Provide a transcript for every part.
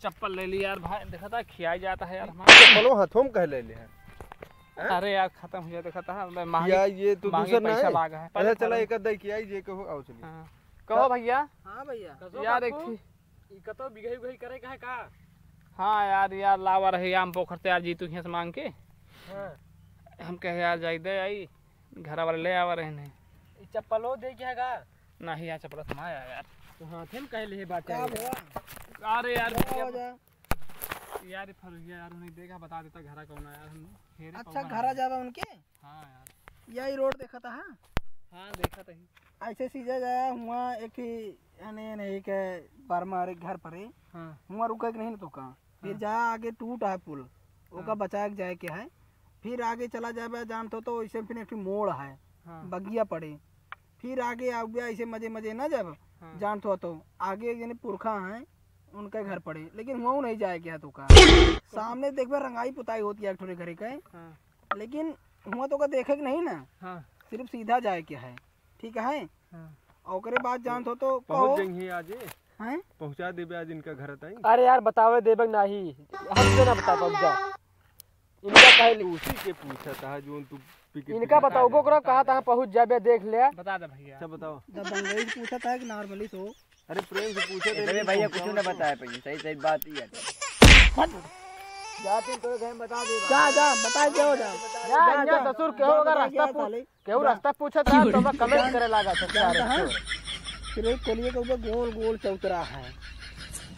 चप्पल ले ली यार भाई, देखा था खियाई जाता है यार हमारा। चप्पलों हाथों में कह ले हैं। अरे यार खत्म हो गया, देखा था या ये तो दूसरा ना पैसा लागा है। अच्छा चला एक अद्धा किया ये कहो आओ चलिए। कहो भैया। हां भैया यार एक थी ई कतो बिगही बिगही करे का है का। हाँ यार लावा रहे आम पोखर से यार जीतू यहाँ से मांग के। हां हम कहे यार जाई दे आई घर वाले ले आवा रहे ने। ई चप्पलो दे के है का नहीं यार चप्पल समाया यार तो हाथे में कह ले बात है। अरे यार फरुगिया यार उन्हें देखा बता देता घर कौन है यार हम। अच्छा घर जावा उनके। हाँ यार यही रोड देखा था। हाँ देखा था ही ऐसे सीधा जाया हुआ एक यानी नहीं के बर्मा रे घर पर है। हाँ हुआ रुका कि नहीं तो का फिर जा आगे टूट है पुल ओका बचा के जाए के है। फिर आगे चला जाए जान तो ऐसे फिर एक मोड़ है बगिया पड़े। फिर आगे आ गया ऐसे मजे मजे ना जब जान तो आगे यानी पुरखा है उनका घर पड़े। लेकिन वो नहीं जाए क्या तो का सामने देख रंगाई पुताई होती है थोड़े घरे का। लेकिन हुआ तो का देखे नहीं ना सिर्फ सीधा जाए क्या है ठीक है। और बाद जान तो पहुंच जाएंगे आज हैं पहुंचा देबे आज इनका घर तक। अरे यार बतावे देबे नहीं हमसे ना बता पाओ जा इनका कहे उसी के पूछा था जो तू इनका बताओ बोकरा कहा था पहुंच जाबे देख ले बता दे भैया। अच्छा बताओ जब बंगई पूछा था कि नॉर्मली तो अरे प्रेम से पूछे थे भैया कुछ ना बताया पहले सही बात ही है। जाते तो घर बता दे जा बता के हो जा जा ससुर के हो अगर रास्ता रास्ता पूछा था तो मैं कमेंट करे लगा था। फिर एक कोलिए के ऊपर गोल गोल चौतरा है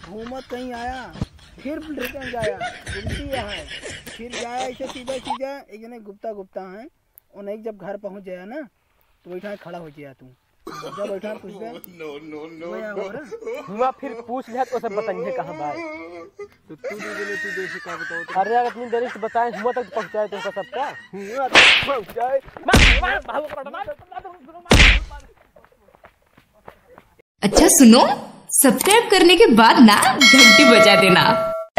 घूमत कहीं आया फिर रिटर्न जाया उल्टी है फिर जाया ऐसे सीधा सीधा एक जने गुप्ता है उन्हें जब घर पहुंच जाया ना तो बैठा खड़ा हो गया तू जब बैठा पूछ हुआ फिर पूछ लिया तो सब बताइए कहाँ भाई तो तू देख का बताओ। अरे अगर इतनी देरी से बताए हुआ तक पहुँचाए तो सबका पहुँचाए। अच्छा सुनो सब्सक्राइब करने के बाद ना घंटी बजा देना।